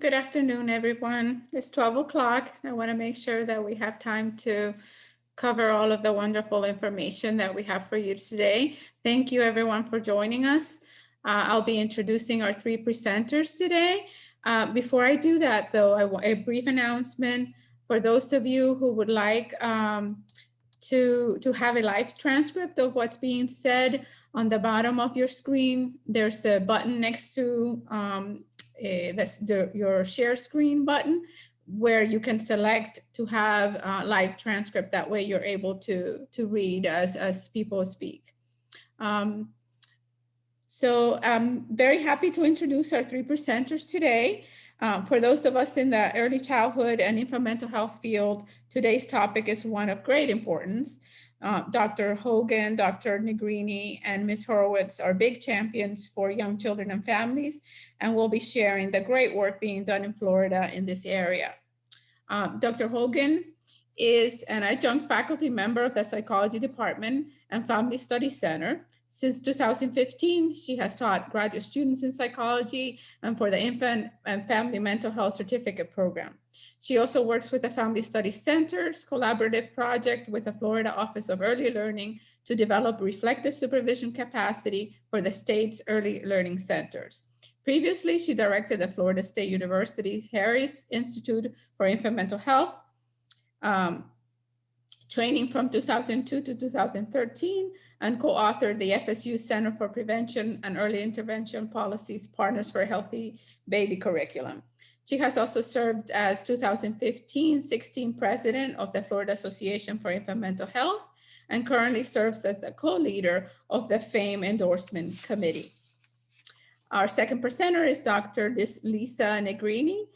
Good afternoon, everyone. It's 12 o'clock. I want to make sure that we have time to cover all of the wonderful information that we have for you today. Thank you, everyone, for joining us. I'll be introducing our three presenters today. Before I do that, though, I want a brief announcement for those of you who would like to have a live transcript of what's being said. On the bottom of your screen, there's a button next to your share screen button where you can select to have a live transcript. That way you're able to read as people speak. So I'm very happy to introduce our three presenters today. For those of us in the early childhood and infant mental health field, today's topic is one of great importance. Dr. Hogan, Dr. Negrini, and Ms. Horowitz are big champions for young children and families, and we'll be sharing the great work being done in Florida in this area. Dr. Hogan is an adjunct faculty member of the Psychology Department and Family Studies Center. Since 2015, she has taught graduate students in psychology and for the Infant and Family Mental Health Certificate Program. She also works with the Family Studies Center's collaborative project with the Florida Office of Early Learning to develop reflective supervision capacity for the state's early learning centers. Previously, she directed the Florida State University's Harris Institute for Infant Mental Health, training from 2002 to 2013, and co-authored the FSU Center for Prevention and Early Intervention Policies Partners for a Healthy Baby curriculum. She has also served as 2015-16 president of the Florida Association for Infant Mental Health and currently serves as the co-leader of the FAME Endorsement Committee. Our second presenter is Dr. Lisa Negrini.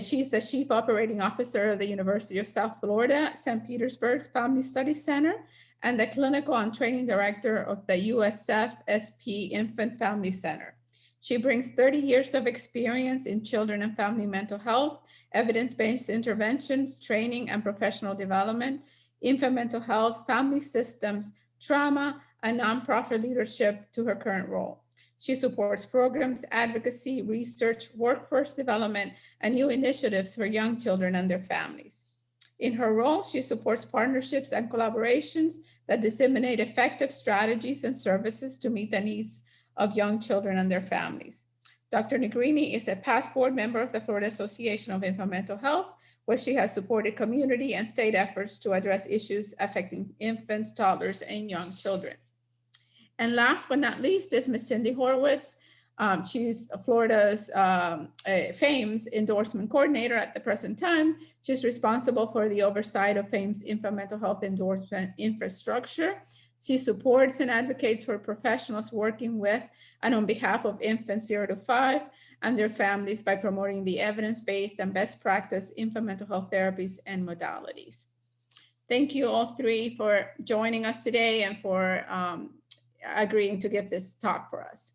She's the Chief Operating Officer of the University of South Florida, St. Petersburg Family Studies Center, and the Clinical and Training Director of the USF SP Infant Family Center. She brings 30 years of experience in children and family mental health, evidence-based interventions, training and professional development, infant mental health, family systems, trauma, and nonprofit leadership to her current role. She supports programs, advocacy, research, workforce development, and new initiatives for young children and their families. In her role, she supports partnerships and collaborations that disseminate effective strategies and services to meet the needs of young children and their families. Dr. Negrini is a past board member of the Florida Association of Infant Mental Health, where she has supported community and state efforts to address issues affecting infants, toddlers, and young children. And last but not least is Ms. Cindy Horowitz. She's Florida's FAME's endorsement coordinator at the present time. She's responsible for the oversight of FAME's infant mental health endorsement infrastructure. She supports and advocates for professionals working with and on behalf of infants 0 to 5 and their families by promoting the evidence-based and best practice infant mental health therapies and modalities. Thank you all three for joining us today and for agreeing to give this talk for us.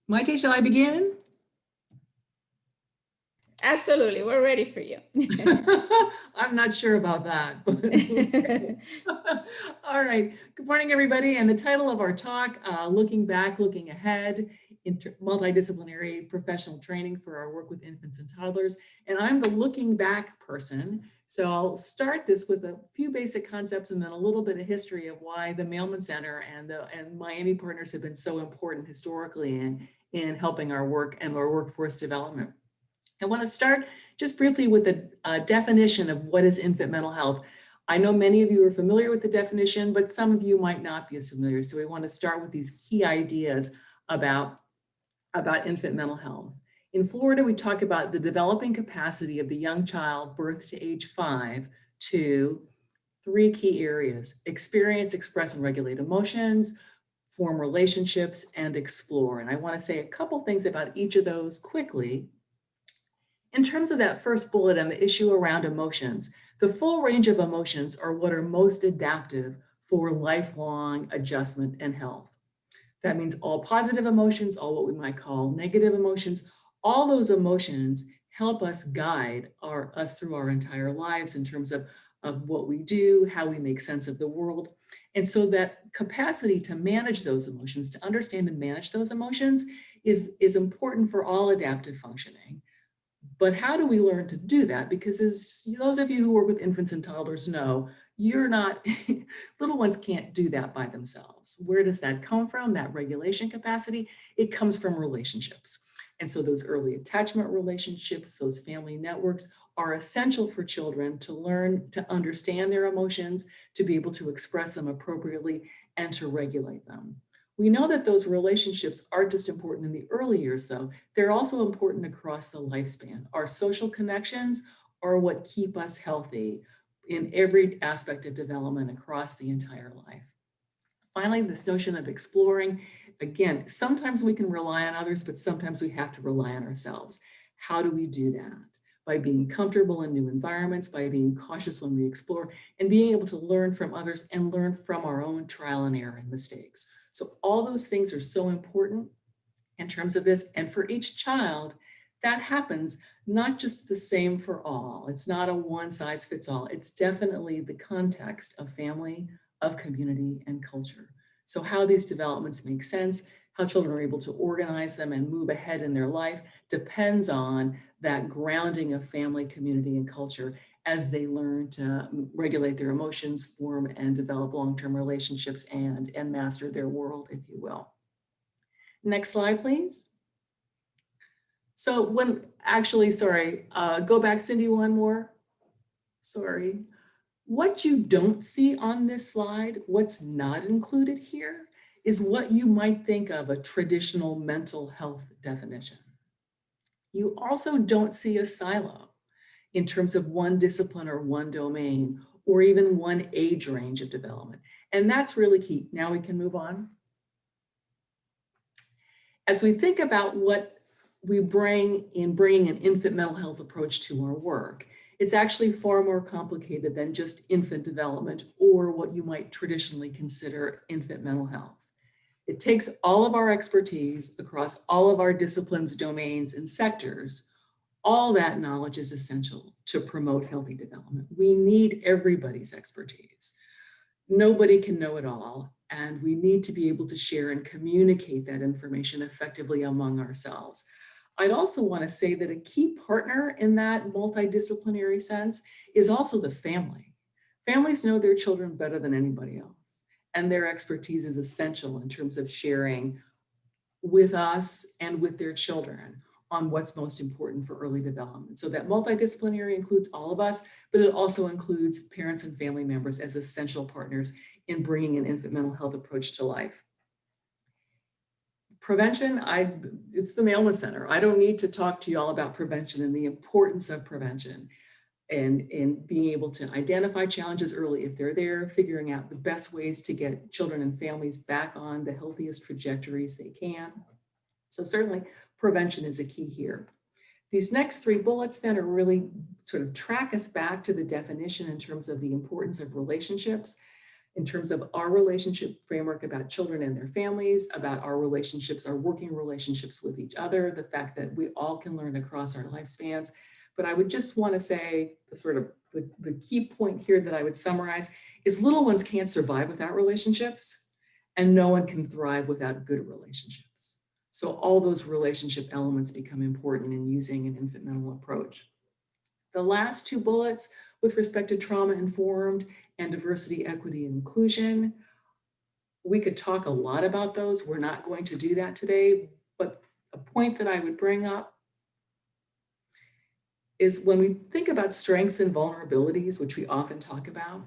Maite, shall I begin? Absolutely, we're ready for you. I'm not sure about that. But all right, good morning, everybody. And the title of our talk, Looking Back, Looking Ahead, Multidisciplinary Professional Training for our work with infants and toddlers. And I'm the looking back person. So I'll start this with a few basic concepts and then a little bit of history of why the Mailman Center and Miami Partners have been so important historically in helping our work and our workforce development. I want to start just briefly with the definition of what is infant mental health. I know many of you are familiar with the definition, but some of you might not be as familiar. So we want to start with these key ideas about infant mental health. In Florida, we talk about the developing capacity of the young child birth to age 5 to 3 key areas: experience, express, and regulate emotions, form relationships, and explore. And I want to say a couple things about each of those quickly. In terms of that first bullet on the issue around emotions, the full range of emotions are what are most adaptive for lifelong adjustment and health. That means all positive emotions, all what we might call negative emotions, all those emotions help us guide us through our entire lives in terms of what we do, how we make sense of the world. And so that capacity to manage those emotions, to understand and manage those emotions is important for all adaptive functioning. But how do we learn to do that? Because as those of you who work with infants and toddlers know, you're not, little ones can't do that by themselves. Where does that come from? That regulation capacity? It comes from relationships. And so those early attachment relationships, those family networks are essential for children to learn to understand their emotions, to be able to express them appropriately, and to regulate them. We know that those relationships aren't just important in the early years, though. They're also important across the lifespan. Our social connections are what keep us healthy in every aspect of development across the entire life. Finally, this notion of exploring, again, sometimes we can rely on others, but sometimes we have to rely on ourselves. How do we do that? By being comfortable in new environments, by being cautious when we explore, and being able to learn from others and learn from our own trial and error and mistakes. So all those things are so important in terms of this. And for each child, that happens not just the same for all. It's not a one size fits all. It's definitely the context of family, of community, and culture. So how these developments make sense, how children are able to organize them and move ahead in their life depends on that grounding of family, community, and culture as they learn to regulate their emotions, form and develop long-term relationships and master their world, if you will. Next slide, please. So go back, Cindy, one more. Sorry. What you don't see on this slide, what's not included here, is what you might think of a traditional mental health definition. You also don't see a silo in terms of one discipline or one domain, or even one age range of development. And that's really key. Now we can move on. As we think about what we bring in bringing an infant mental health approach to our work, it's actually far more complicated than just infant development or what you might traditionally consider infant mental health. It takes all of our expertise across all of our disciplines, domains, and sectors. All that knowledge is essential to promote healthy development. We need everybody's expertise. Nobody can know it all, and we need to be able to share and communicate that information effectively among ourselves. I'd also want to say that a key partner in that multidisciplinary sense is also the family. Families know their children better than anybody else, and their expertise is essential in terms of sharing with us and with their children on what's most important for early development. So that multidisciplinary includes all of us, but it also includes parents and family members as essential partners in bringing an infant mental health approach to life. Prevention, it's the Mailman Center. I don't need to talk to you all about prevention and the importance of prevention and in being able to identify challenges early if they're there, figuring out the best ways to get children and families back on the healthiest trajectories they can. So certainly prevention is a key here. These next three bullets then are really sort of track us back to the definition in terms of the importance of relationships, in terms of our relationship framework about children and their families, about our relationships, our working relationships with each other, the fact that we all can learn across our lifespans. But I would just want to say the key point here that I would summarize is little ones can't survive without relationships, and no one can thrive without good relationships. So all those relationship elements become important in using an infant mental approach. The last two bullets with respect to trauma-informed and diversity, equity, and inclusion, we could talk a lot about those. We're not going to do that today, but a point that I would bring up is when we think about strengths and vulnerabilities, which we often talk about,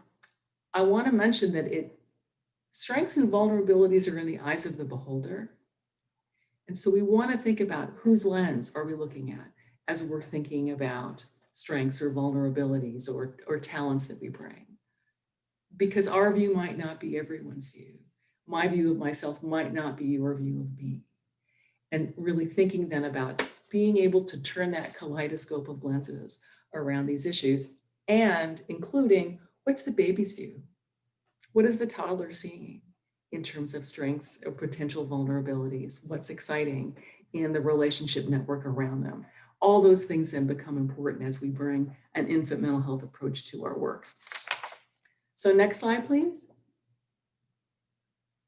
I want to mention that strengths and vulnerabilities are in the eyes of the beholder. And so we want to think about whose lens are we looking at as we're thinking about strengths or vulnerabilities or talents that we bring. Because our view might not be everyone's view. My view of myself might not be your view of me. And really thinking then about being able to turn that kaleidoscope of lenses around these issues and including what's the baby's view? What is the toddler seeing in terms of strengths or potential vulnerabilities? What's exciting in the relationship network around them? All those things then become important as we bring an infant mental health approach to our work. So next slide, please.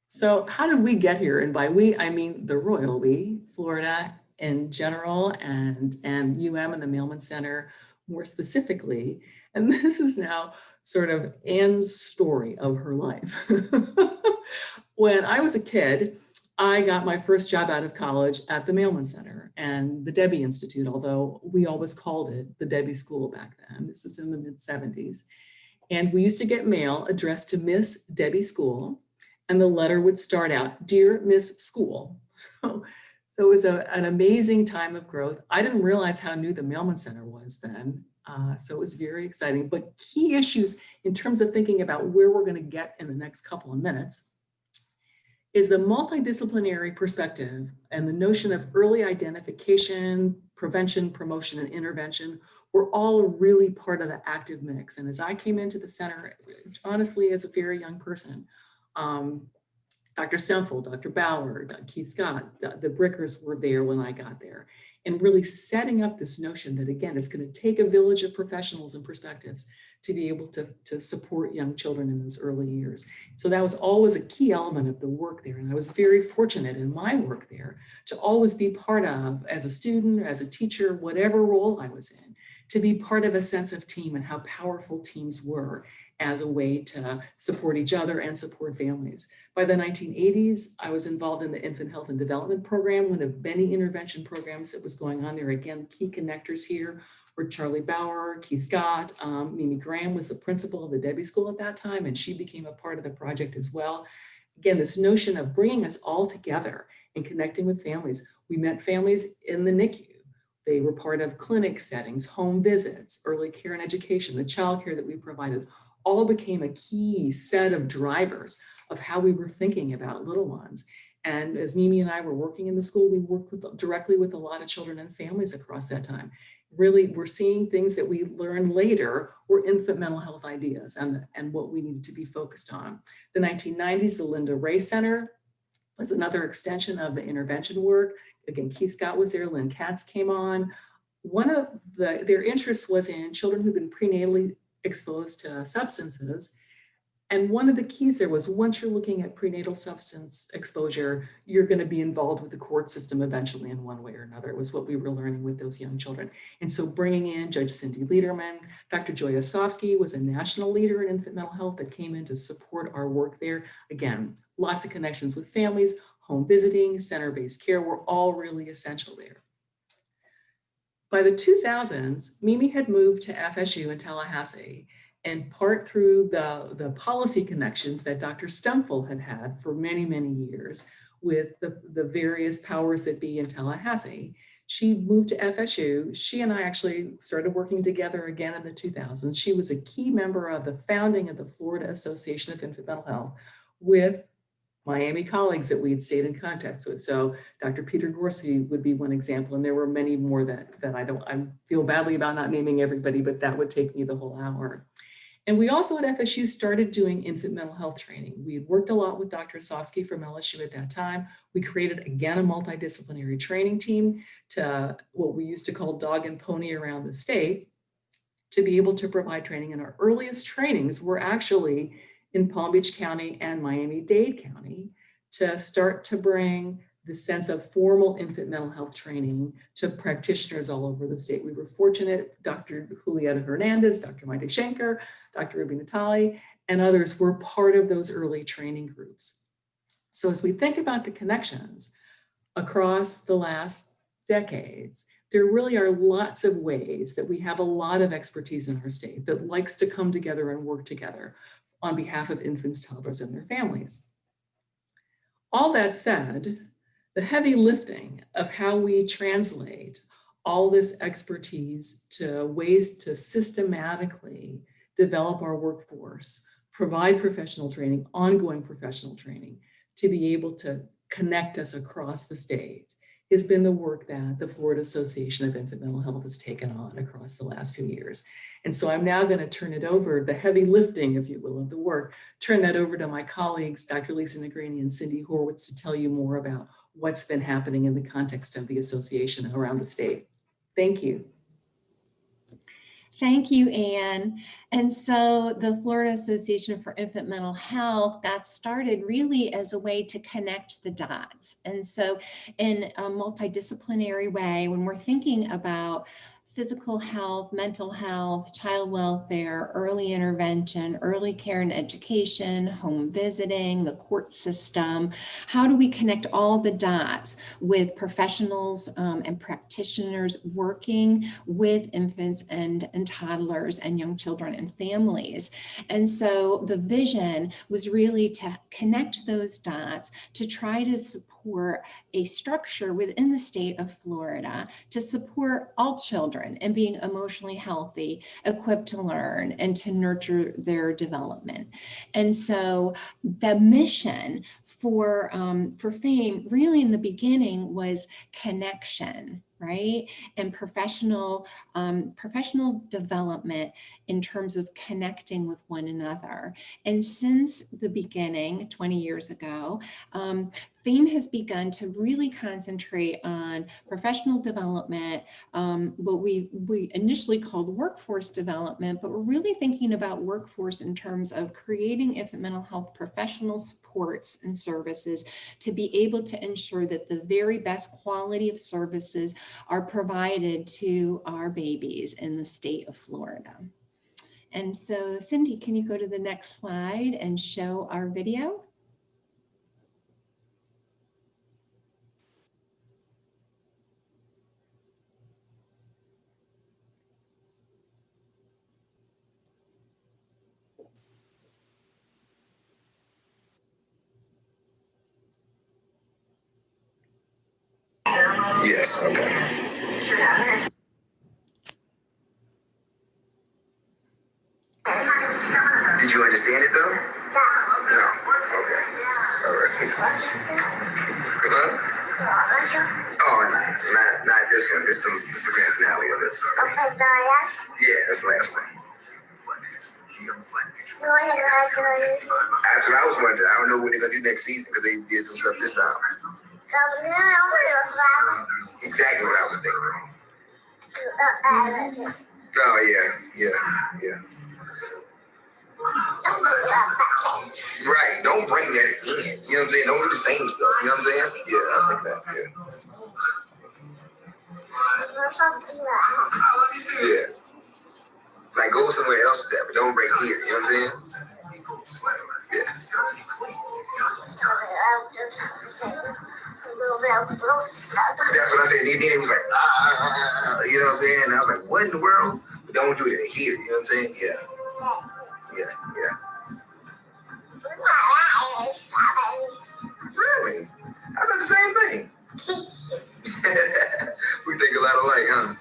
So how did we get here? And by we, I mean the royal we, Florida in general, and UM and the Mailman Center more specifically. And this is now sort of Anne's story of her life. When I was a kid, I got my first job out of college at the Mailman Center and the Debbie Institute, although we always called it the Debbie School back then. This was in the mid-70s. And we used to get mail addressed to Miss Debbie School, and the letter would start out, "Dear Miss School." So it was an amazing time of growth. I didn't realize how new the Mailman Center was then. So it was very exciting. But key issues in terms of thinking about where we're going to get in the next couple of minutes is the multidisciplinary perspective and the notion of early identification, prevention, promotion, and intervention were all really part of the active mix. And as I came into the center, honestly, as a very young person, Dr. Stemfel, Dr. Bauer, Keith Scott, the Brickers were there when I got there, and really setting up this notion that, again, it's going to take a village of professionals and perspectives to be able to support young children in those early years. So that was always a key element of the work there. And I was very fortunate in my work there to always be part of, as a student, as a teacher, whatever role I was in, to be part of a sense of team and how powerful teams were as a way to support each other and support families. By the 1980s, I was involved in the Infant Health and Development Program, one of many intervention programs that was going on there. Again, key connectors here were Charlie Bauer, Keith Scott, Mimi Graham was the principal of the Debbie School at that time, and she became a part of the project as well. Again, this notion of bringing us all together and connecting with families. We met families in the NICU. They were part of clinic settings, home visits, early care and education, the child care that we provided, all became a key set of drivers of how we were thinking about little ones. And as Mimi and I were working in the school, we worked directly with a lot of children and families across that time. Really, we're seeing things that we learned later were infant mental health ideas and what we needed to be focused on. The 1990s, the Linda Ray Center was another extension of the intervention work. Again, Keith Scott was there, Lynn Katz came on. One of their interests was in children who've been prenatally exposed to substances. And one of the keys there was, once you're looking at prenatal substance exposure, you're going to be involved with the court system eventually in one way or another. It was what we were learning with those young children. And so bringing in Judge Cindy Lederman, Dr. Joy Osofsky was a national leader in infant mental health that came in to support our work there. Again, lots of connections with families, home visiting, center-based care were all really essential there. By the 2000s, Mimi had moved to FSU in Tallahassee, in part through the policy connections that Dr. Stemfel had had for many, many years with the various powers that be in Tallahassee. She moved to FSU. She and I actually started working together again in the 2000s. She was a key member of the founding of the Florida Association of Infant Mental Health with Miami colleagues that we had stayed in contact with. So Dr. Peter Gorski would be one example, and there were many more that I feel badly about not naming everybody, but that would take me the whole hour. And we also at FSU started doing infant mental health training. We had worked a lot with Dr. Osofsky from LSU at that time. We created, again, a multidisciplinary training team to what we used to call dog and pony around the state to be able to provide training. And our earliest trainings were actually in Palm Beach County and Miami-Dade County to start to bring the sense of formal infant mental health training to practitioners all over the state. We were fortunate, Dr. Julieta Hernandez, Dr. Maite Schenker, Dr. Ruby Natali, and others were part of those early training groups. So as we think about the connections across the last decades, there really are lots of ways that we have a lot of expertise in our state that likes to come together and work together on behalf of infants, toddlers, and their families. All that said, the heavy lifting of how we translate all this expertise to ways to systematically develop our workforce, provide professional training, ongoing professional training, to be able to connect us across the state has been the work that the Florida Association of Infant Mental Health has taken on across the last few years. And so I'm now going to turn it over, the heavy lifting, if you will, of the work, turn that over to my colleagues, Dr. Lisa Negrini and Cindy Horwitz, to tell you more about what's been happening in the context of the association around the state. Thank you. Thank you, Anne. And so the Florida Association for Infant Mental Health got started really as a way to connect the dots. And so in a multidisciplinary way, when we're thinking about physical health, mental health, child welfare, early intervention, early care and education, home visiting, the court system, how do we connect all the dots with professionals and practitioners working with infants and toddlers and young children and families? And so the vision was really to connect those dots to try to support a structure within the state of Florida to support all children and being emotionally healthy, equipped to learn, and to nurture their development. And so the mission for FAME really in the beginning was connection, right? And professional development in terms of connecting with one another. And since the beginning, 20 years ago, FAME has begun to really concentrate on professional development, what we initially called workforce development, but we're really thinking about workforce in terms of creating infant mental health professional supports and services to be able to ensure that the very best quality of services are provided to our babies in the state of Florida. And so, Cindy, can you go to the next slide and show our video? Yes, okay. Did you understand it though? No. Okay. All right. Oh, no, not this one. This is the grand finale of it. Okay, the last? Yeah, that's the last one. That's what I was wondering. I don't know what they're gonna do next season because they did some stuff this time. Exactly what I was thinking. Oh yeah. Right. Don't bring that in. You know what I'm saying? Don't do the same stuff. You know what I'm saying? Yeah, I was like that. Yeah. Like go somewhere else with that, but don't bring here. You know what I'm saying? Yeah. That's what I said. Then he was like, you know what I'm saying? And I was like, what in the world? But don't do it here. You know what I'm saying? Yeah. Really? I thought the same thing. We think a lot alike, huh?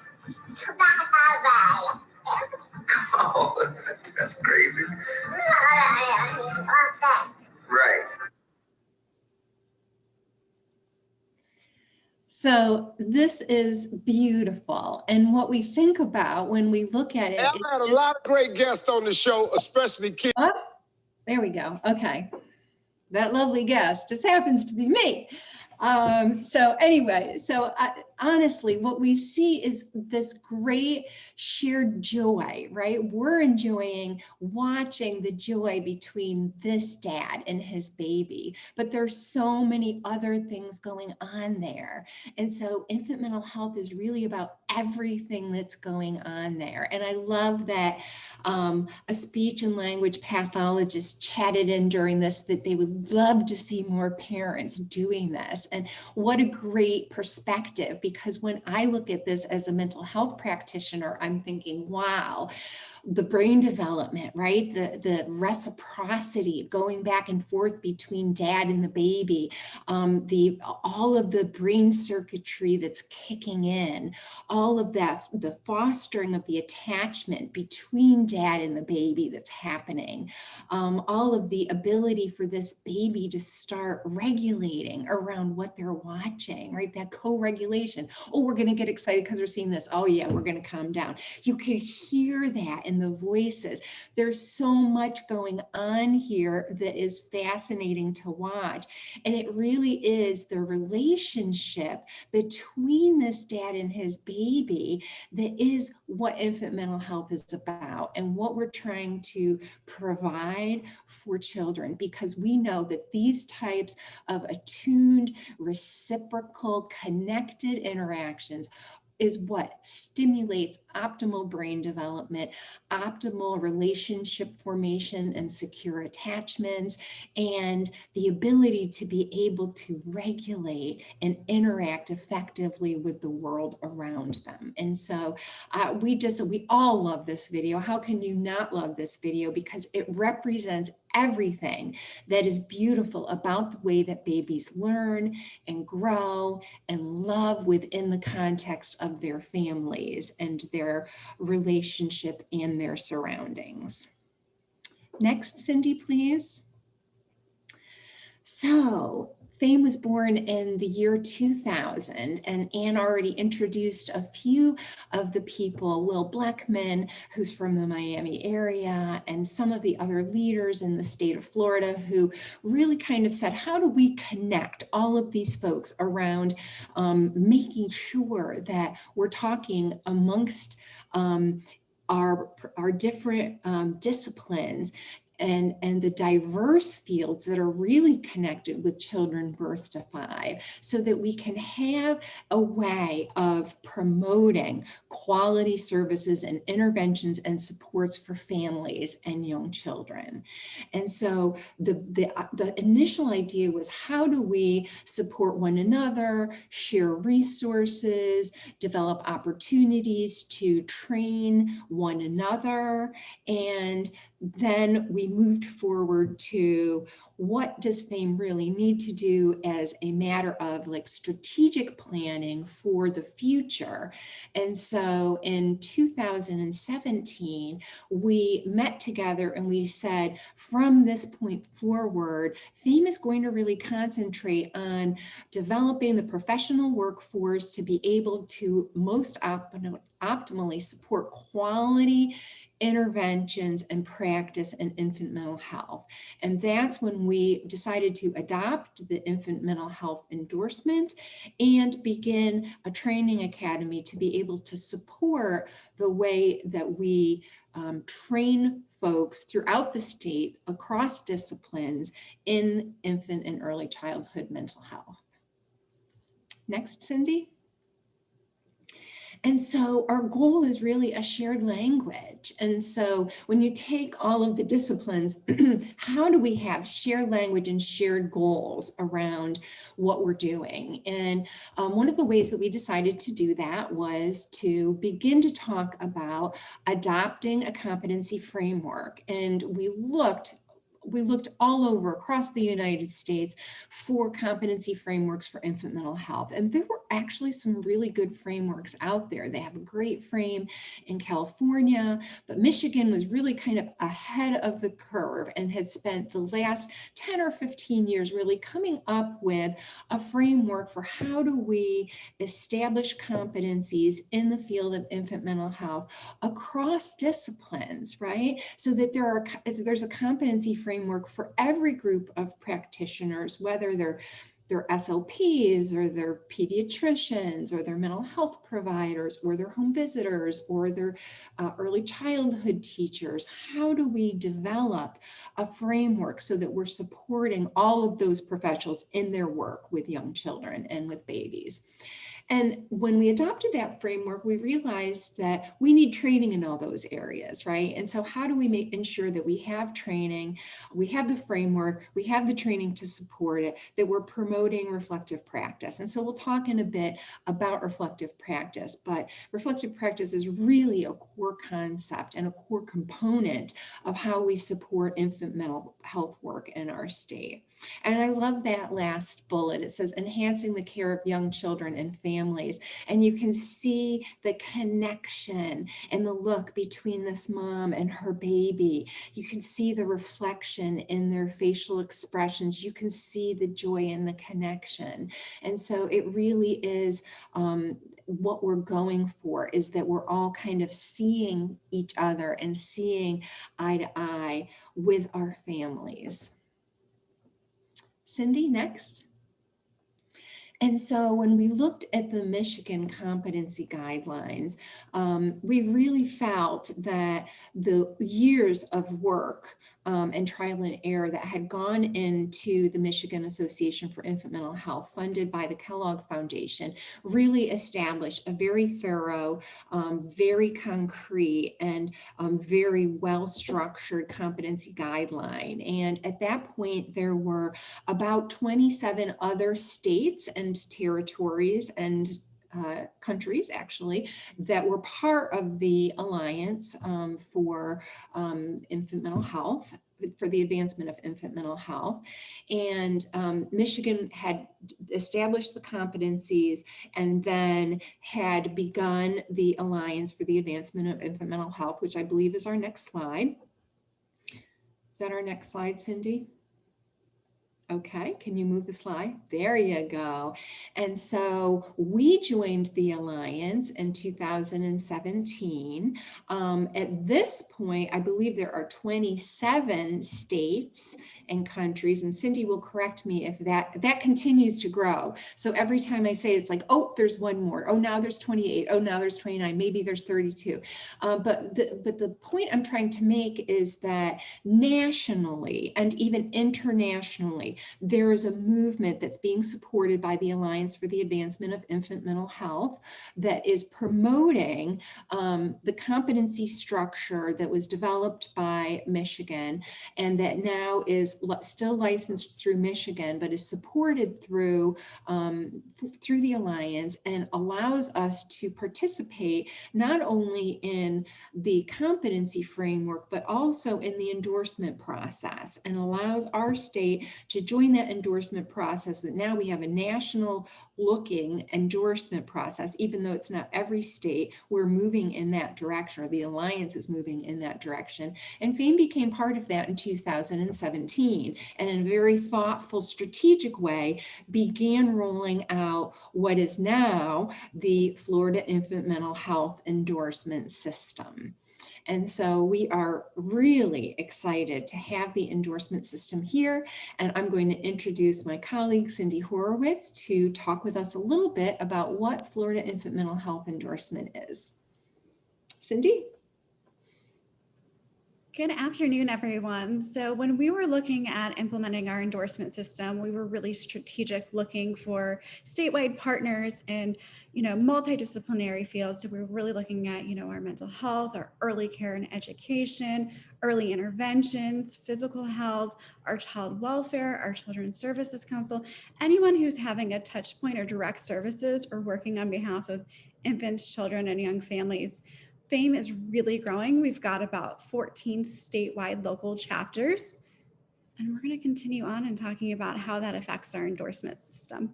Oh, that's crazy. Right. So this is beautiful. And what we think about when we look at it. I've had a lot of great guests on the show, especially kids. Oh, there we go. Okay. That lovely guest just happens to be me. So anyway, honestly, what we see is this great shared joy, right? We're enjoying watching the joy between this dad and his baby, but there's so many other things going on there. And so infant mental health is really about everything that's going on there. And I love that a speech and language pathologist chatted in during this that they would love to see more parents doing this. And what a great perspective, because when I look at this as a mental health practitioner, I'm thinking, wow, the brain development, right? The reciprocity going back and forth between dad and the baby, all of the brain circuitry that's kicking in, all of that, the fostering of the attachment between dad and the baby that's happening, all of the ability for this baby to start regulating around what they're watching, right? That co-regulation. Oh, we're going to get excited because we're seeing this. Oh yeah, we're going to calm down. You can hear that in and the voices. There's so much going on here that is fascinating to watch. And it really is the relationship between this dad and his baby that is what infant mental health is about and what we're trying to provide for children, because we know that these types of attuned, reciprocal, connected interactions is what stimulates optimal brain development, optimal relationship formation and secure attachments, and the ability to be able to regulate and interact effectively with the world around them. And so we all love this video. How can you not love this video? Because it represents everything that is beautiful about the way that babies learn and grow and love within the context of their families and their relationship and their surroundings. Next, Cindy, please. So Fame was born in the year 2000, and Anne already introduced a few of the people, Will Blackman, who's from the Miami area, and some of the other leaders in the state of Florida who really kind of said, how do we connect all of these folks around making sure that we're talking amongst our different disciplines and the diverse fields that are really connected with children birth to 5, so that we can have a way of promoting quality services and interventions and supports for families and young children. And so the initial idea was, how do we support one another, share resources, develop opportunities to train one another, and then we moved forward to, what does Fame really need to do as a matter of like strategic planning for the future? And so in 2017, we met together and we said, from this point forward, Fame is going to really concentrate on developing the professional workforce to be able to most optimally support quality interventions and practice in infant mental health. And that's when we decided to adopt the infant mental health endorsement and begin a training academy to be able to support the way that we train folks throughout the state across disciplines in infant and early childhood mental health. Next, Cindy. And so our goal is really a shared language. And so when you take all of the disciplines, how do we have shared language and shared goals around what we're doing? And one of the ways that we decided to do that was to begin to talk about adopting a competency framework. And we looked all over across the United States for competency frameworks for infant mental health. And there were actually some really good frameworks out there. They have a great frame in California, but Michigan was really kind of ahead of the curve and had spent the last 10 or 15 years really coming up with a framework for how do we establish competencies in the field of infant mental health across disciplines, right? So that there's a competency framework for every group of practitioners, whether they're SLPs or they're pediatricians or they're mental health providers or they're home visitors or they're early childhood teachers. How do we develop a framework so that we're supporting all of those professionals in their work with young children and with babies? And when we adopted that framework, we realized that we need training in all those areas, right? And so how do we ensure that we have training, we have the framework, we have the training to support it, that we're promoting reflective practice? And so we'll talk in a bit about reflective practice, but reflective practice is really a core concept and a core component of how we support infant mental health work in our state. And I love that last bullet. It says enhancing the care of young children and families. And you can see the connection and the look between this mom and her baby. You can see the reflection in their facial expressions. You can see the joy and the connection. And so it really is what we're going for, is that we're all kind of seeing each other and seeing eye to eye with our families. Cindy, next. And so when we looked at the Michigan competency guidelines, we really felt that the years of work and trial and error that had gone into the Michigan Association for Infant Mental Health, funded by the Kellogg Foundation, really established a very thorough, very concrete, and very well-structured competency guideline. And at that point, there were about 27 other states and territories and countries, actually, that were part of the Alliance for Infant Mental Health, for the advancement of infant mental health. And Michigan had established the competencies and then had begun the Alliance for the Advancement of Infant Mental Health, which I believe is our next slide. Is that our next slide, Cindy? Okay, can you move the slide? There you go. And so we joined the Alliance in 2017. At this point, I believe there are 27 states and countries, and Cindy will correct me if that continues to grow. So every time I say it, it's like, oh, there's one more. Oh, now there's 28. Oh, now there's 29. Maybe there's 32. But the point I'm trying to make is that nationally and even internationally, there is a movement that's being supported by the Alliance for the Advancement of Infant Mental Health that is promoting the competency structure that was developed by Michigan and that now is still licensed through Michigan, but is supported through the Alliance and allows us to participate not only in the competency framework, but also in the endorsement process, and allows our state to join that endorsement process. That now we have a national looking endorsement process, even though it's not every state, we're moving in that direction, or the Alliance is moving in that direction. And FAME became part of that in 2017, and in a very thoughtful, strategic way, began rolling out what is now the Florida Infant Mental Health Endorsement System. And so we are really excited to have the endorsement system here. And I'm going to introduce my colleague, Cindy Horowitz, to talk with us a little bit about what Florida Infant Mental Health Endorsement is. Cindy? Good afternoon, everyone. So when we were looking at implementing our endorsement system, we were really strategic, looking for statewide partners and, multidisciplinary fields. So we were really looking at, our mental health, our early care and education, early interventions, physical health, our child welfare, our Children's Services Council, anyone who's having a touch point or direct services or working on behalf of infants, children, and young families. FAME is really growing. We've got about 14 statewide local chapters, and we're going to continue on and talking about how that affects our endorsement system.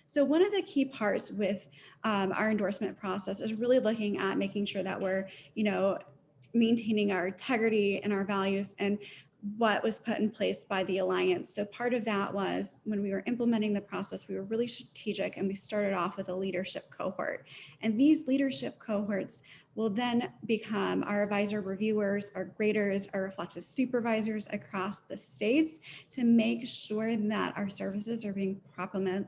So one of the key parts with our endorsement process is really looking at making sure that we're, maintaining our integrity and our values and what was put in place by the Alliance. So part of that was when we were implementing the process, we were really strategic, and we started off with a leadership cohort. And these leadership cohorts will then become our advisor reviewers, our graders, our reflective supervisors across the states to make sure that our services are being properly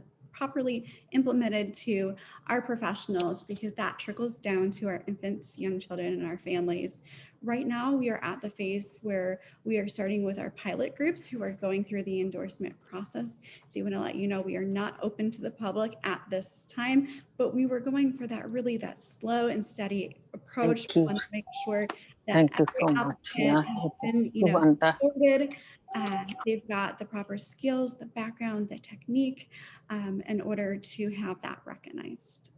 implemented to our professionals, because that trickles down to our infants, young children, and our families. Right now, we are at the phase where we are starting with our pilot groups who are going through the endorsement process. So I want to let you know we are not open to the public at this time, but we were going for that slow and steady approach. We want to make sure that Thank you so much. Yeah, has been, Uganda. supported. They've got the proper skills, the background, the technique in order to have that recognized.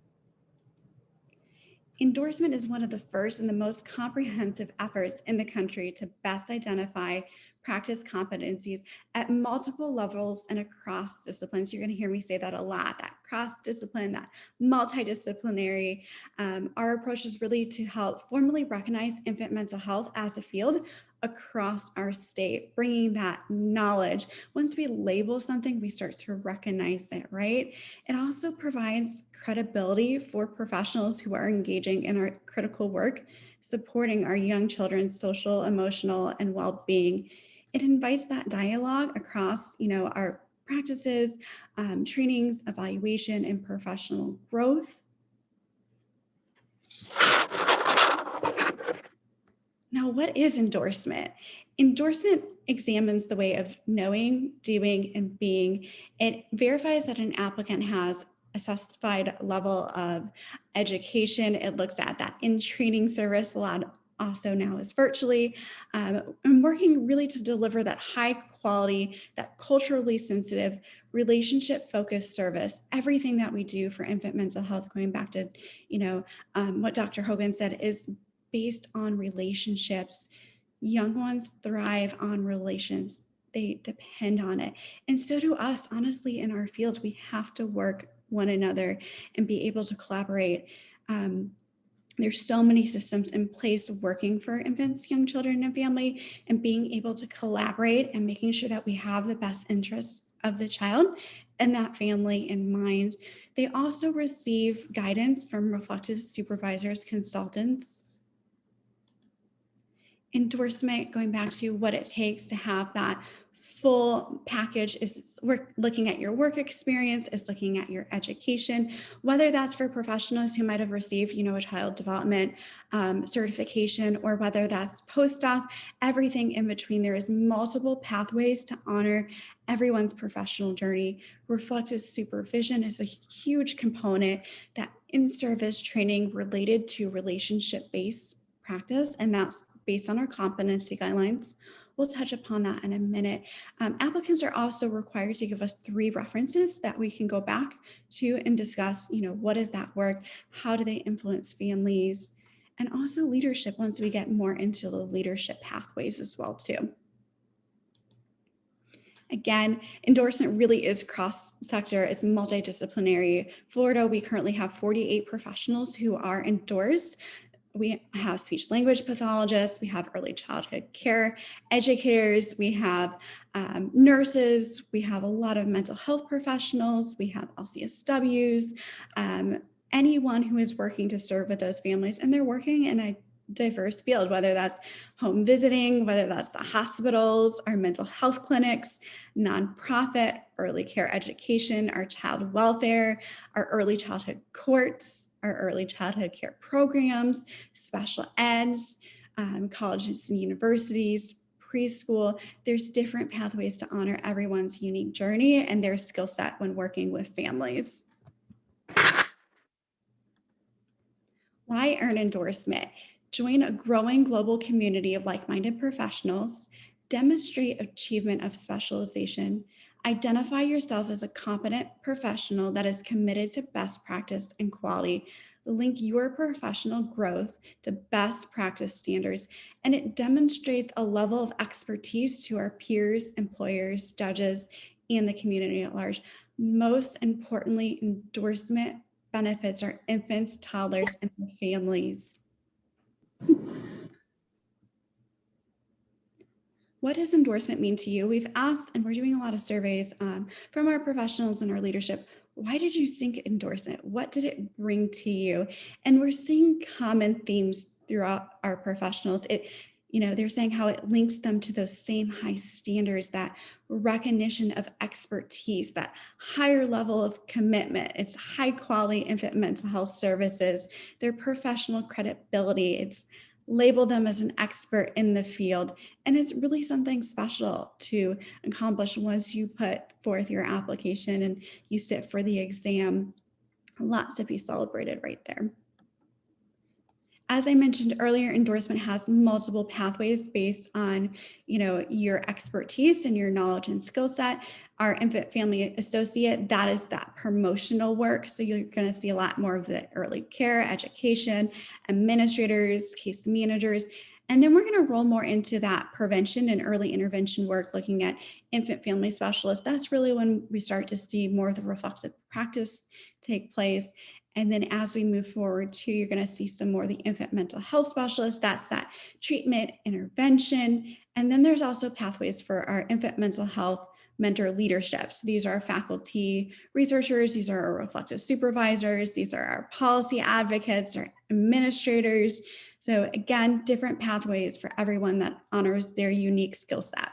Endorsement is one of the first and the most comprehensive efforts in the country to best identify, practice competencies at multiple levels and across disciplines. You're going to hear me say that a lot, that cross-discipline, that multidisciplinary. Our approach is really to help formally recognize infant mental health as a field across our state, bringing that knowledge. Once we label something, we start to recognize it, right? It also provides credibility for professionals who are engaging in our critical work, supporting our young children's social, emotional, and well-being. It invites that dialogue across, our practices, trainings, evaluation, and professional growth. Now, what is endorsement? Endorsement examines the way of knowing, doing, and being. It verifies that an applicant has a specified level of education. It looks at that in-training service, a lot also now is virtually, and working really to deliver that high quality, that culturally sensitive, relationship-focused service. Everything that we do for infant mental health, going back to, what Dr. Hogan said, is based on relationships. Young ones thrive on relations. They depend on it. And so do us, honestly, in our field. We have to work one another and be able to collaborate. There's so many systems in place working for infants, young children, and family, and being able to collaborate and making sure that we have the best interests of the child and that family in mind. They also receive guidance from reflective supervisors, consultants. Endorsement, going back to what it takes to have that full package, is we're looking at your work experience, is looking at your education, whether that's for professionals who might have received, a child development certification, or whether that's postdoc, everything in between. There is multiple pathways to honor everyone's professional journey. Reflective supervision is a huge component, that in-service training related to relationship-based practice, and that's based on our competency guidelines. We'll touch upon that in a minute. Applicants are also required to give us 3 references that we can go back to and discuss, what is that work? How do they influence families? And also leadership, once we get more into the leadership pathways as well too. Again, endorsement really is cross-sector, it's multidisciplinary. Florida, we currently have 48 professionals who are endorsed. We have speech language pathologists, we have early childhood care educators, we have nurses, we have a lot of mental health professionals, we have LCSWs, anyone who is working to serve with those families, and they're working in a diverse field, whether that's home visiting, whether that's the hospitals, our mental health clinics, nonprofit, early care education, our child welfare, our early childhood courts, our early childhood care programs, special eds, colleges and universities, preschool. There's different pathways to honor everyone's unique journey and their skill set when working with families. Why earn endorsement? Join a growing global community of like-minded professionals, demonstrate achievement of specialization, identify yourself as a competent professional that is committed to best practice and quality, link your professional growth to best practice standards, and it demonstrates a level of expertise to our peers, employers, judges, and the community at large. Most importantly, endorsement benefits our infants, toddlers, and their families. What does endorsement mean to you? We've asked, and we're doing a lot of surveys from our professionals and our leadership. Why did you seek endorsement? What did it bring to you? And we're seeing common themes throughout our professionals. They're saying how it links them to those same high standards, that recognition of expertise, that higher level of commitment. It's high quality infant mental health services, their professional credibility. It's label them as an expert in the field. And it's really something special to accomplish once you put forth your application and you sit for the exam. Lots to be celebrated right there. As I mentioned earlier, endorsement has multiple pathways based on, your expertise and your knowledge and skill set. Our infant family associate, that is that promotional work. So you're going to see a lot more of the early care, education, administrators, case managers. And then we're going to roll more into that prevention and early intervention work, looking at infant family specialists. That's really when we start to see more of the reflective practice take place. And then as we move forward too, you're going to see some more of the infant mental health specialists. That's that treatment, intervention. And then there's also pathways for our infant mental health mentor leadership. So these are faculty researchers, these are our reflective supervisors, these are our policy advocates, our administrators. So again, different pathways for everyone that honors their unique skill set.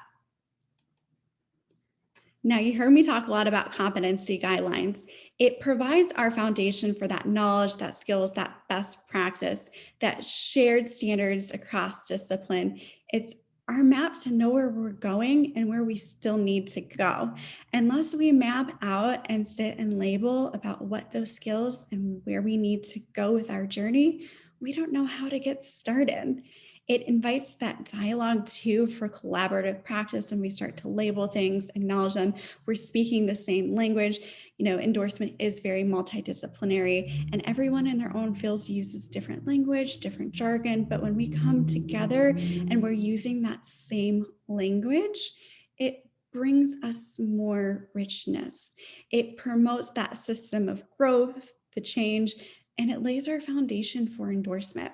Now, you heard me talk a lot about competency guidelines. It provides our foundation for that knowledge, that skills, that best practice, that shared standards across discipline. It's our map to know where we're going and where we still need to go. Unless we map out and sit and label about what those skills and where we need to go with our journey, we don't know how to get started. It invites that dialogue too for collaborative practice when we start to label things, acknowledge them. We're speaking the same language. You know, endorsement is very multidisciplinary and everyone in their own fields uses different language, different jargon. But when we come together and we're using that same language, it brings us more richness. It promotes that system of growth, the change, and it lays our foundation for endorsement.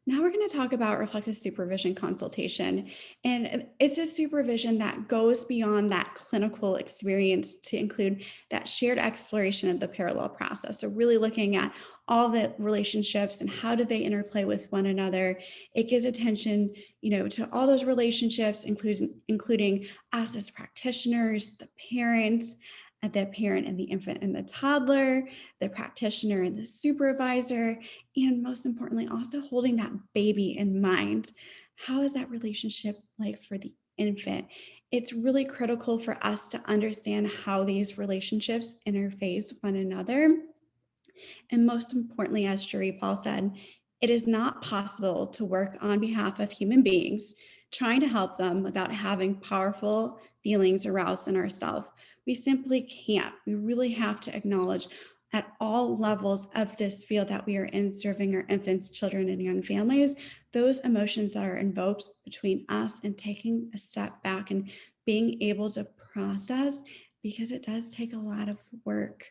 Now we're going to talk about reflective supervision consultation. And it's a supervision that goes beyond that clinical experience to include that shared exploration of the parallel process. So really looking at all the relationships and how do they interplay with one another. It gives attention, to all those relationships, including us as practitioners, the parents, and the infant and the toddler, the practitioner and the supervisor, and most importantly, also holding that baby in mind. How is that relationship like for the infant? It's really critical for us to understand how these relationships interface with one another. And most importantly, as Cherie Paul said, it is not possible to work on behalf of human beings, trying to help them without having powerful feelings aroused in ourselves. We simply can't. We really have to acknowledge at all levels of this field that we are in, serving our infants, children, and young families, those emotions that are invoked between us and taking a step back and being able to process, because it does take a lot of work.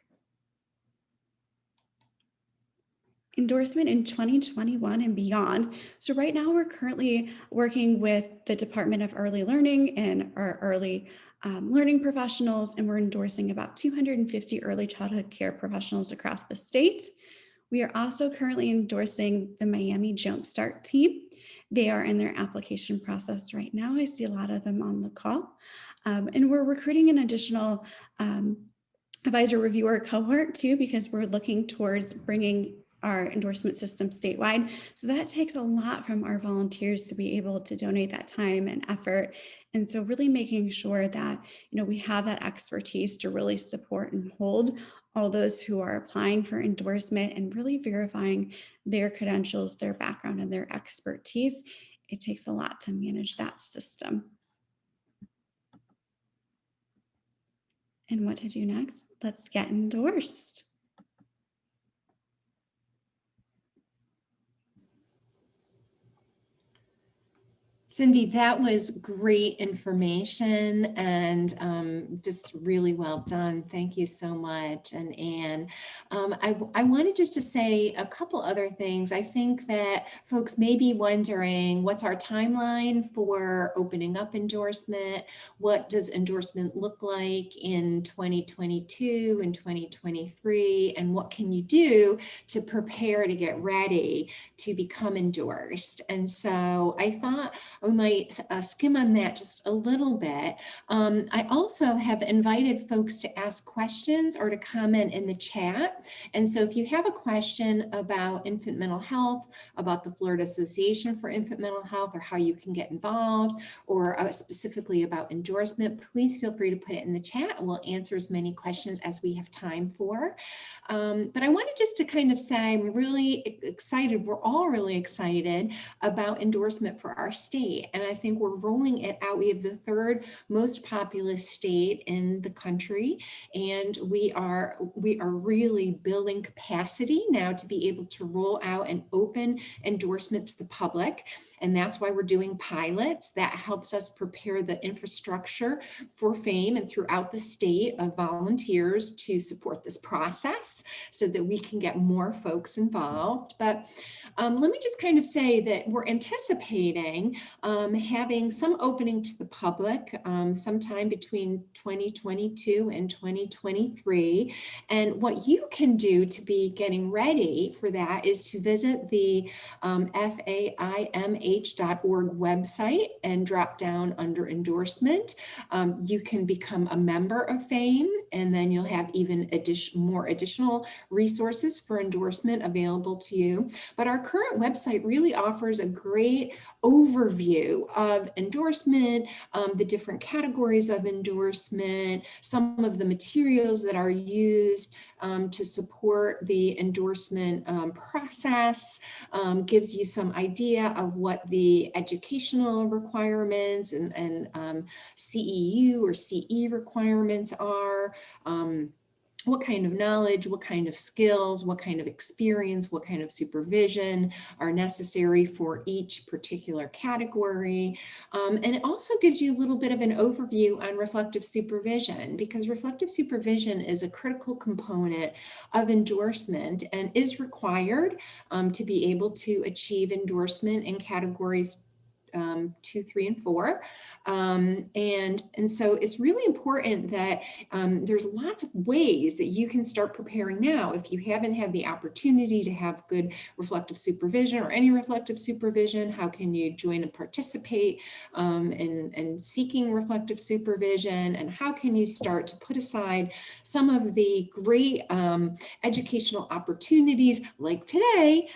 Endorsement in 2021 and beyond. So right now we're currently working with the Department of Early Learning and our early learning professionals, and we're endorsing about 250 early childhood care professionals across the state. We are also currently endorsing the Miami Jumpstart team. They are in their application process right now. I see a lot of them on the call. And we're recruiting an additional advisor reviewer cohort too, because we're looking towards bringing our endorsement system statewide. So that takes a lot from our volunteers to be able to donate that time and effort. And so really making sure that, we have that expertise to really support and hold all those who are applying for endorsement and really verifying their credentials, their background, and their expertise. It takes a lot to manage that system. And what to do next? Let's get endorsed. Cindy, that was great information and just really well done. Thank you so much. And Anne, I wanted just to say a couple other things. I think that folks may be wondering, what's our timeline for opening up endorsement? What does endorsement look like in 2022 and 2023? And what can you do to prepare to get ready to become endorsed? And so I thought we might skim on that just a little bit. I also have invited folks to ask questions or to comment in the chat. And so if you have a question about infant mental health, about the Florida Association for Infant Mental Health, or how you can get involved, or specifically about endorsement, please feel free to put it in the chat and we'll answer as many questions as we have time for. But I wanted just to kind of say, I'm really excited, we're all really excited about endorsement for our state. state. And I think we're rolling it out. We have the third most populous state in the country. And we are really building capacity now to be able to roll out an open endorsement to the public. And that's why we're doing pilots. That helps us prepare the infrastructure for FAME and throughout the state of volunteers to support this process so that we can get more folks involved. But let me just kind of say that we're anticipating having some opening to the public sometime between 2022 and 2023. And what you can do to be getting ready for that is to visit the FAIMH.org website and drop down under endorsement. You can become a member of FAME, and then you'll have even more additional resources for endorsement available to you. But our current website really offers a great overview of endorsement, the different categories of endorsement, some of the materials that are used to support the endorsement process, gives you some idea of what the educational requirements and CEU or CE requirements are. What kind of knowledge, what kind of skills, what kind of experience, what kind of supervision are necessary for each particular category. And it also gives you a little bit of an overview on reflective supervision, because reflective supervision is a critical component of endorsement and is required to be able to achieve endorsement in categories 2, 3, and 4. And so it's really important that there's lots of ways that you can start preparing now. If you haven't had the opportunity to have good reflective supervision or any reflective supervision, how can you join and participate in seeking reflective supervision? And how can you start to put aside some of the great educational opportunities like today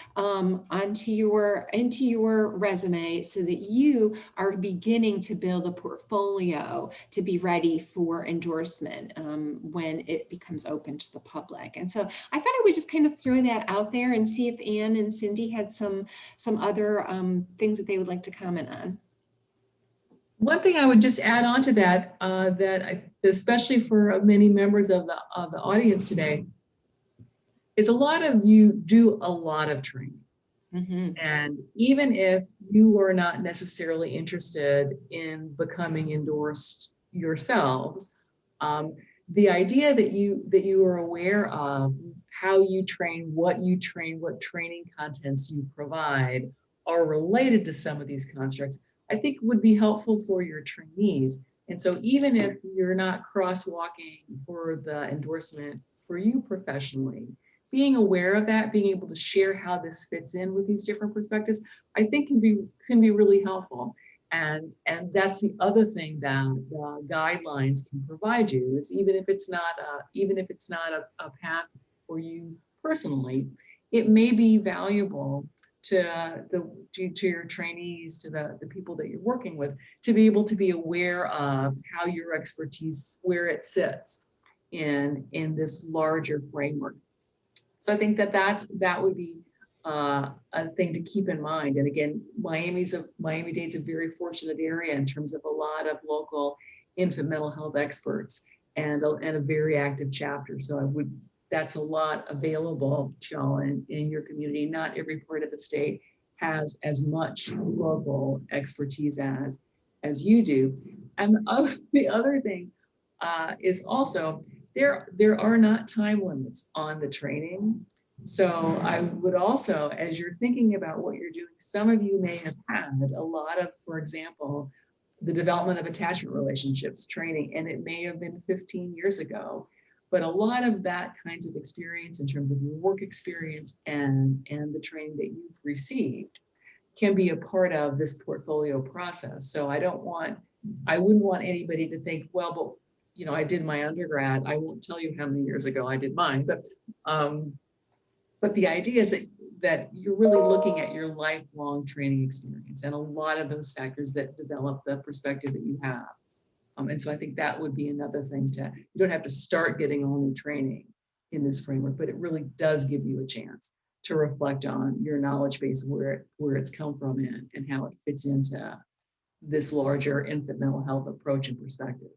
into your resume so that you are beginning to build a portfolio to be ready for endorsement when it becomes open to the public. And so I thought I would just kind of throw that out there and see if Anne and Cindy had some other things that they would like to comment on. One thing I would just add on to that, especially for many members of the audience today, is a lot of you do a lot of training. Mm-hmm. And even if you are not necessarily interested in becoming endorsed yourselves, the idea that you are aware of how you train, what training contents you provide are related to some of these constructs, I think would be helpful for your trainees. And so even if you're not crosswalking for the endorsement for you professionally, being aware of that, being able to share how this fits in with these different perspectives, I think can be really helpful. And that's the other thing that the guidelines can provide you is even if it's not a path for you personally, it may be valuable to your trainees, to the people that you're working with, to be able to be aware of how your expertise, where it sits in this larger framework. So I think that would be a thing to keep in mind. And again, Miami-Dade's a very fortunate area in terms of a lot of local infant mental health experts and a very active chapter. So that's a lot available to y'all in your community. Not every part of the state has as much local expertise as you do. And the other thing is also, there are not time limits on the training. So I would also, as you're thinking about what you're doing, some of you may have had a lot of, for example, the development of attachment relationships training, and it may have been 15 years ago, but a lot of that kinds of experience in terms of your work experience and the training that you've received can be a part of this portfolio process. So I wouldn't want anybody to think, well, but I did my undergrad. I won't tell you how many years ago I did mine, but the idea is that you're really looking at your lifelong training experience and a lot of those factors that develop the perspective that you have. And so I think that would be another thing you don't have to start getting all new training in this framework, but it really does give you a chance to reflect on your knowledge base, where it's come from and how it fits into this larger infant mental health approach and perspective.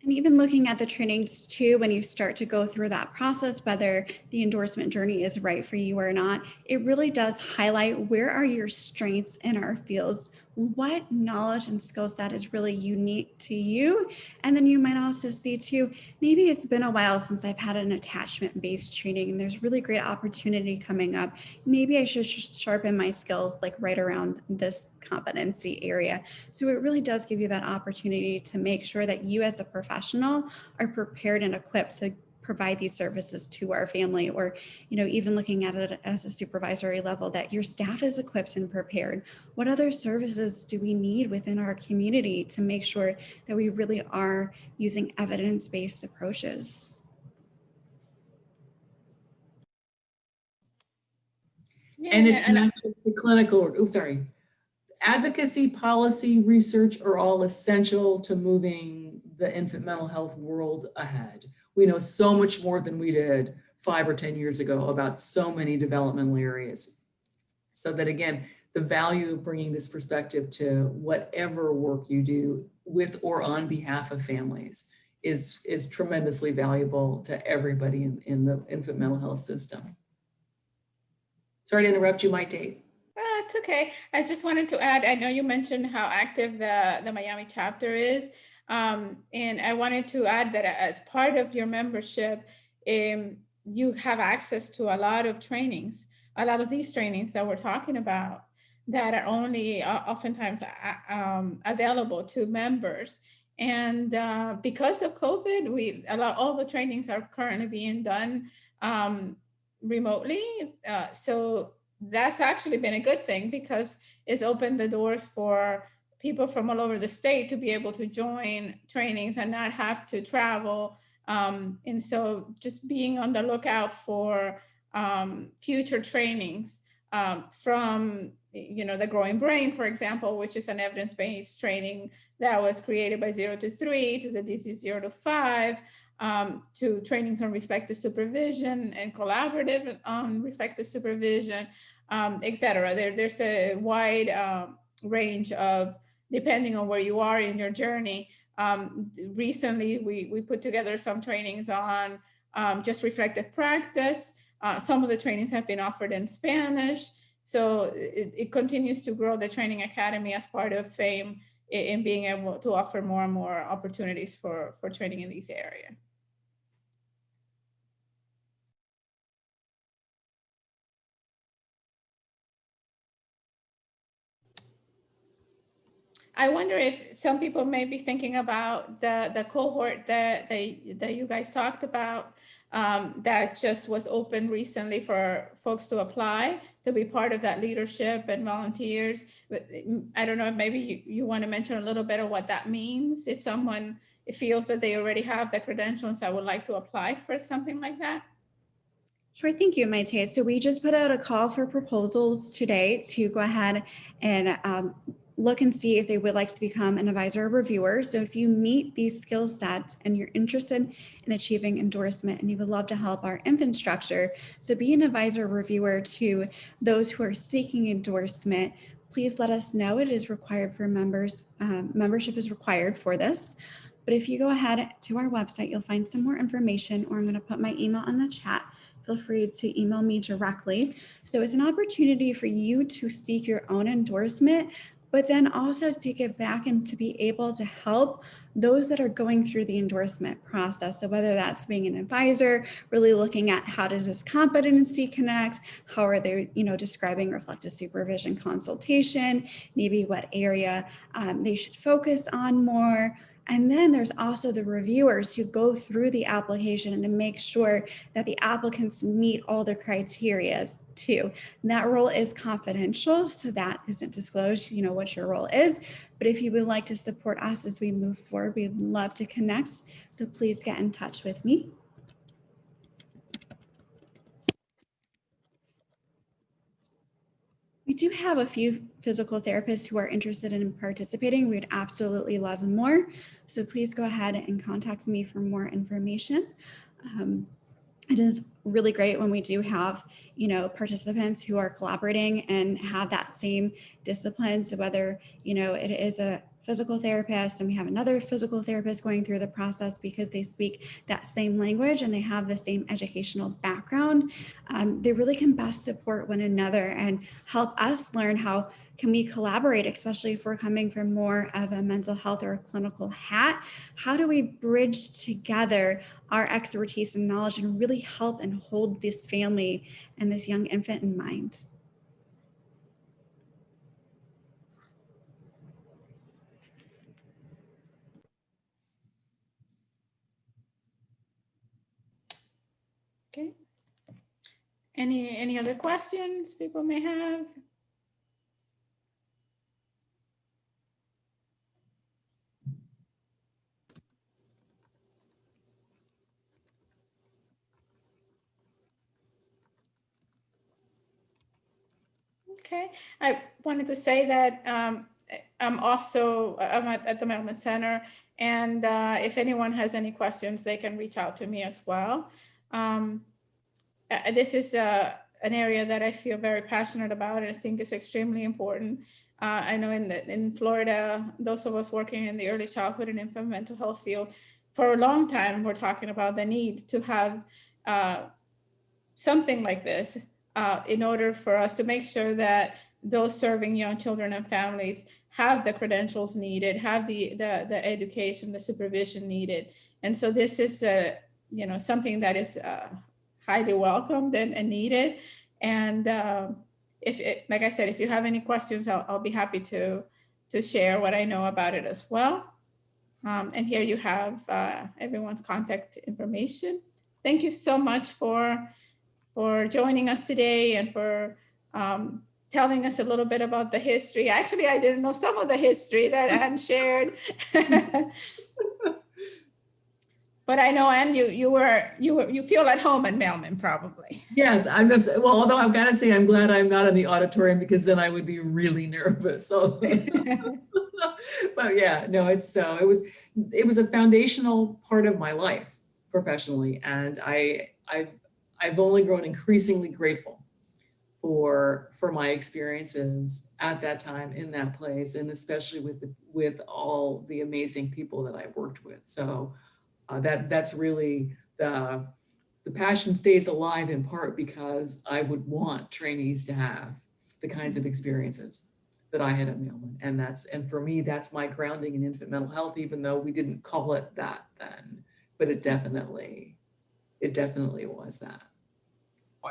And even looking at the trainings too, when you start to go through that process, whether the endorsement journey is right for you or not, it really does highlight where are your strengths in our fields, what knowledge and skills that is really unique to you. And then you might also see too, maybe it's been a while since I've had an attachment-based training and there's really great opportunity coming up. Maybe I should sharpen my skills like right around this competency area. So it really does give you that opportunity to make sure that you as a professional are prepared and equipped to provide these services to our family, or, even looking at it as a supervisory level, that your staff is equipped and prepared. What other services do we need within our community to make sure that we really are using evidence-based approaches? And it's not just the clinical, advocacy, policy, research are all essential to moving the infant mental health world ahead. We know so much more than we did 5 or 10 years ago about so many developmental areas. So that again, the value of bringing this perspective to whatever work you do with or on behalf of families is tremendously valuable to everybody in the infant mental health system. Sorry to interrupt you, Maite. It's okay. I just wanted to add, I know you mentioned how active the Miami chapter is. And I wanted to add that as part of your membership, you have access to a lot of trainings, a lot of these trainings that we're talking about that are only oftentimes available to members. And because of COVID, all the trainings are currently being done remotely. So that's actually been a good thing because it's opened the doors for people from all over the state to be able to join trainings and not have to travel. And so just being on the lookout for future trainings from, the Growing Brain, for example, which is an evidence-based training that was created by 0 to 3, to the disease 0 to 5, to trainings on reflective supervision and collaborative on reflective supervision, et cetera. There's a wide range of, depending on where you are in your journey. Recently, we put together some trainings on just reflective practice. Some of the trainings have been offered in Spanish. So it continues to grow the Training Academy as part of FAME in being able to offer more and more opportunities for training in these areas. I wonder if some people may be thinking about the cohort that you guys talked about that just was open recently for folks to apply to be part of that leadership and volunteers. But I don't know, maybe you want to mention a little bit of what that means if someone feels that they already have the credentials that would like to apply for something like that. Sure, thank you, Maite. So we just put out a call for proposals today to go ahead and look and see if they would like to become an advisor or reviewer. So if you meet these skill sets and you're interested in achieving endorsement and you would love to help our infant structure, so be an advisor or reviewer to those who are seeking endorsement, please let us know. It is required for members. Membership is required for this. But if you go ahead to our website, you'll find some more information, or I'm going to put my email on the chat. Feel free to email me directly. So it's an opportunity for you to seek your own endorsement, but then also take it back and to be able to help those that are going through the endorsement process. So whether that's being an advisor, really looking at how does this competency connect, how are they, describing reflective supervision consultation, maybe what area they should focus on more. And then there's also the reviewers who go through the application and to make sure that the applicants meet all the criteria too. And that role is confidential, so that isn't disclosed, what your role is. But if you would like to support us as we move forward, we'd love to connect. So please get in touch with me. We do have a few physical therapists who are interested in participating. We'd absolutely love more. So please go ahead and contact me for more information. it is really great when we do have, participants who are collaborating and have that same discipline. So whether, it is a physical therapist and we have another physical therapist going through the process because they speak that same language and they have the same educational background, they really can best support one another and help us learn how can we collaborate, especially if we're coming from more of a mental health or a clinical hat. How do we bridge together our expertise and knowledge and really help and hold this family and this young infant in mind? Okay. Any other questions people may have? Okay, I wanted to say that I'm at the Melman Center, and if anyone has any questions, they can reach out to me as well. This is an area that I feel very passionate about, and I think is extremely important. I know in Florida, those of us working in the early childhood and infant mental health field, for a long time, we're talking about the need to have something like this in order for us to make sure that those serving young children and families have the credentials needed, have the education, the supervision needed. And so this is something that is highly welcomed and needed. And like I said, if you have any questions, I'll be happy to share what I know about it as well. And here you have everyone's contact information. Thank you so much for joining us today and for telling us a little bit about the history. Actually, I didn't know some of the history that Anne shared. But I know, Anne, you feel at home at Melman, probably. Yes, well, although I've got to say, I'm glad I'm not in the auditorium because then I would be really nervous. So, but yeah, no, it was a foundational part of my life professionally, and I've only grown increasingly grateful for my experiences at that time in that place, and especially with all the amazing people that I've worked with. So that's really the passion stays alive in part because I would want trainees to have the kinds of experiences that I had at Melman, and for me that's my grounding in infant mental health, even though we didn't call it that then, but it definitely was that.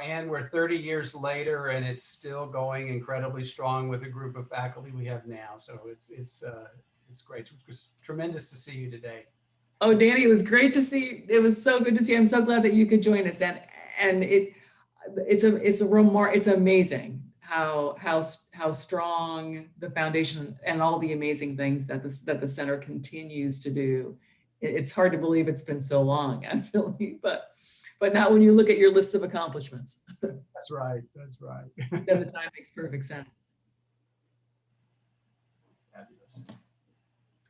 And we're 30 years later, and it's still going incredibly strong with the group of faculty we have now. So it's great. It was tremendous to see you today. Oh, Danny, it was great to see. It was so good to see. I'm so glad that you could join us, and it's amazing how strong the foundation and all the amazing things that the center continues to do. It's hard to believe it's been so long, actually, but not when you look at your list of accomplishments. That's right. That's right. Then the time makes perfect sense. Fabulous.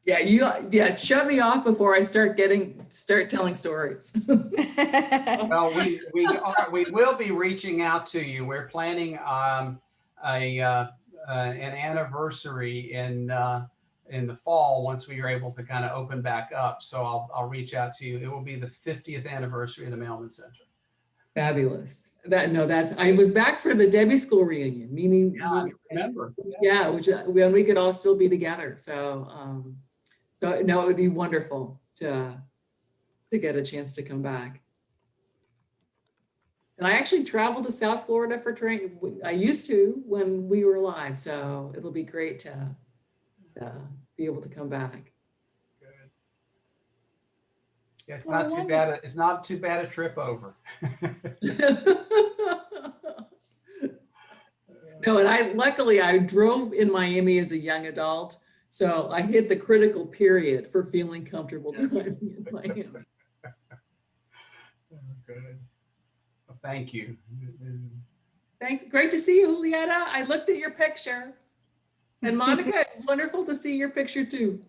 Yeah, shut me off before I start telling stories. Well, we will be reaching out to you. We're planning an anniversary in the fall once we are able to kind of open back up. So I'll reach out to you. It will be the 50th anniversary of the Melman Center. Fabulous. I was back for the Debbie School reunion, meaning I remember. Yeah, which when we could all still be together. So no, it would be wonderful to get a chance to come back. And I actually traveled to South Florida for training. I used to when we were live, so it'll be great to be able to come back. Good. Yeah, it's not too bad. It's not too bad a trip over. No, and luckily I drove in Miami as a young adult, so I hit the critical period for feeling comfortable driving in Miami. Good. Well, thank you. Thanks. Great to see you, Julieta. I looked at your picture. And Monica, it's wonderful to see your picture too.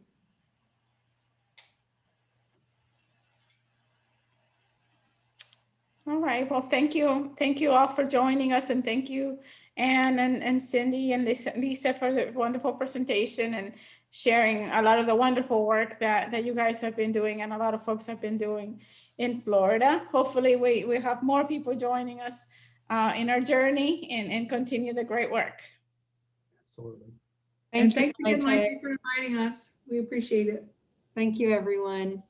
All right, well, thank you. Thank you all for joining us, and thank you, Anne and Cindy and Lisa for the wonderful presentation and sharing a lot of the wonderful work that you guys have been doing and a lot of folks have been doing in Florida. Hopefully we have more people joining us in our journey and continue the great work. Absolutely. And Thank you, thanks again, Maite. Maite, for inviting us. We appreciate it. Thank you, everyone.